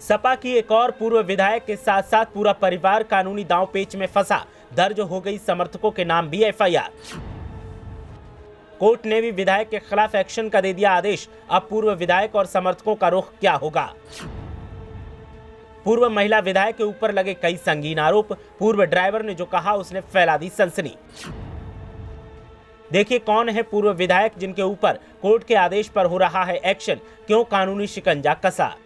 सपा की एक और पूर्व विधायक के साथ साथ पूरा परिवार कानूनी दांवपेच में फंसा। दर्ज हो गई समर्थकों के नाम भी एफआईआर। कोर्ट ने भी विधायक के खिलाफ एक्शन का दे दिया आदेश। अब पूर्व विधायक और समर्थकों का रुख क्या होगा? पूर्व महिला विधायक के ऊपर लगे कई संगीन आरोप। पूर्व ड्राइवर ने जो कहा उसने फैला दी सनसनी। देखिए कौन है पूर्व विधायक जिनके ऊपर कोर्ट के आदेश पर हो रहा है एक्शन, क्यों कानूनी शिकंजा कसा।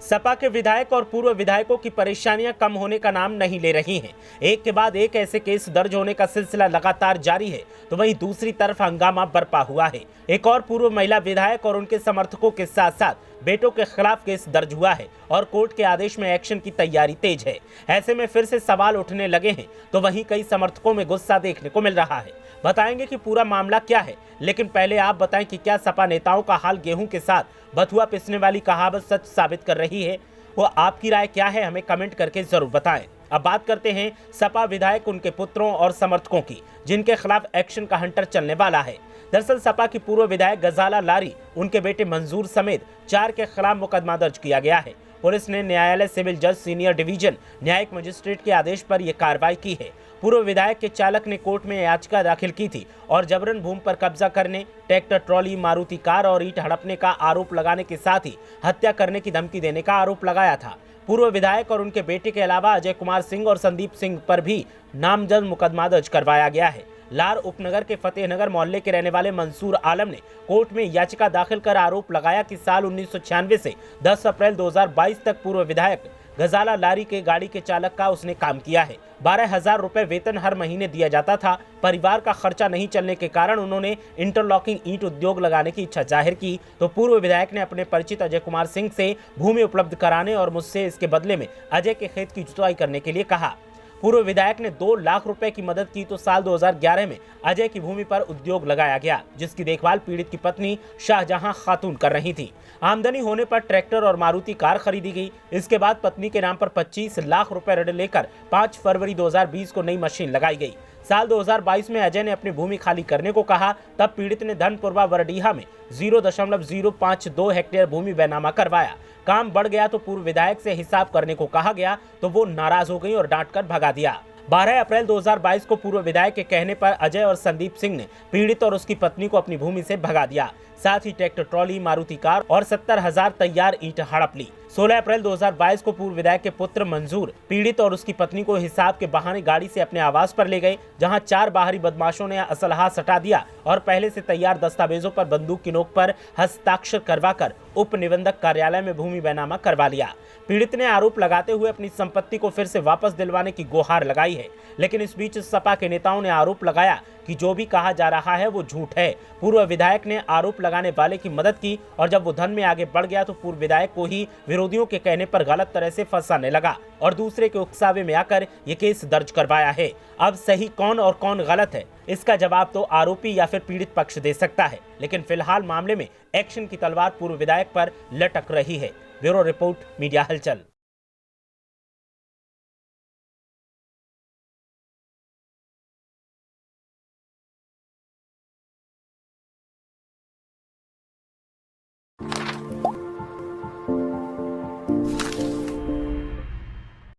सपा के विधायक और पूर्व विधायकों की परेशानियां कम होने का नाम नहीं ले रही हैं। एक के बाद एक ऐसे केस दर्ज होने का सिलसिला लगातार जारी है, तो वहीं दूसरी तरफ हंगामा बरपा हुआ है। एक और पूर्व महिला विधायक और उनके समर्थकों के साथ साथ बेटों के खिलाफ केस दर्ज हुआ है और कोर्ट के आदेश में एक्शन की तैयारी तेज है। ऐसे में फिर से सवाल उठने लगे हैं, तो वहीं कई समर्थकों में गुस्सा देखने को मिल रहा है। बताएंगे कि पूरा मामला क्या है, लेकिन पहले आप बताएं कि क्या सपा नेताओं का हाल गेहूं के साथ बथुआ पिसने वाली कहावत सच साबित कर रही है? वो आपकी राय क्या है, हमें कमेंट करके जरूर बताएं। अब बात करते हैं सपा विधायक, उनके पुत्रों और समर्थकों की, जिनके खिलाफ एक्शन का हंटर चलने वाला है। दरअसल सपा की पूर्व विधायक गजाला लारी, उनके बेटे मंजूर समेत 4 के खिलाफ मुकदमा दर्ज किया गया है। पुलिस ने न्यायालय सिविल जज सीनियर डिवीजन न्यायिक मजिस्ट्रेट के आदेश पर यह कार्रवाई की है। पूर्व विधायक के चालक ने कोर्ट में याचिका दाखिल की थी और जबरन भूमि पर कब्जा करने, ट्रैक्टर ट्रॉली, मारुति कार और ईंट हड़पने का आरोप लगाने के साथ ही हत्या करने की धमकी देने का आरोप लगाया था। पूर्व विधायक और उनके बेटे के अलावा अजय कुमार सिंह और संदीप सिंह पर भी नामजद मुकदमा दर्ज करवाया गया है। लार उपनगर के फतेहनगर मोहल्ले के रहने वाले मंसूर आलम ने कोर्ट में याचिका दाखिल कर आरोप लगाया कि साल 1996 से 10 अप्रैल 2022 तक पूर्व विधायक गजाला लारी के गाड़ी के चालक का उसने काम किया है। 12,000 रुपए वेतन हर महीने दिया जाता था। परिवार का खर्चा नहीं चलने के कारण उन्होंने इंटरलॉकिंग ईंट उद्योग लगाने की इच्छा जाहिर की, तो पूर्व विधायक ने अपने परिचित अजय कुमार सिंह से भूमि उपलब्ध कराने और मुझसे इसके बदले में अजय के खेत की जुताई करने के लिए कहा। पूर्व विधायक ने 2 लाख रुपए की मदद की, तो साल 2011 में अजय की भूमि पर उद्योग लगाया गया, जिसकी देखभाल पीड़ित की पत्नी शाहजहां खातून कर रही थी। आमदनी होने पर ट्रैक्टर और मारुति कार खरीदी गई। इसके बाद पत्नी के नाम पर 25 लाख रुपए ऋण लेकर 5 फरवरी 2020 को नई मशीन लगाई गई। साल 2022 में अजय ने अपनी भूमि खाली करने को कहा, तब पीड़ित ने धनपुरवा वरडीहा में 0.052 हेक्टेयर भूमि बैनामा करवाया। काम बढ़ गया तो पूर्व विधायक से हिसाब करने को कहा गया, तो वो नाराज हो गई और डांट कर भगा दिया। 12 अप्रैल 2022 को पूर्व विधायक के कहने पर अजय और संदीप सिंह ने पीड़ित और उसकी पत्नी को अपनी भूमि से भगा दिया। साथ ही ट्रैक्टर ट्रॉली, मारुति कार और 70,000 तैयार ईंट हड़प ली। 16 अप्रैल 2022 को पूर्व विधायक के पुत्र मंजूर पीड़ित और उसकी पत्नी को हिसाब के बहाने गाड़ी से अपने आवास पर ले गए, जहां 4 बाहरी बदमाशों ने असलहा सटा दिया और पहले से तैयार दस्तावेजों पर बंदूक की नोक पर हस्ताक्षर करवाकर उप निबंधक कार्यालय में भूमि बैनामा करवा लिया। पीड़ित ने आरोप लगाते हुए अपनी संपत्ति को फिर से वापस दिलवाने की गुहार लगाई है, लेकिन इस बीच सपा के नेताओं ने आरोप लगाया कि जो भी कहा जा रहा है वो झूठ है। पूर्व विधायक ने आरोप लगाने वाले की मदद की और जब वो धन में आगे बढ़ गया तो पूर्व विधायक को ही विरोधियों के कहने पर गलत तरह से फंसाने लगा और दूसरे के उकसावे में आकर ये केस दर्ज करवाया है। अब सही कौन और कौन गलत है, इसका जवाब तो आरोपी या फिर पीड़ित पक्ष दे सकता है, लेकिन फिलहाल मामले में एक्शन की तलवार पूर्व विधायक पर लटक रही है। ब्यूरो रिपोर्ट, मीडिया हलचल।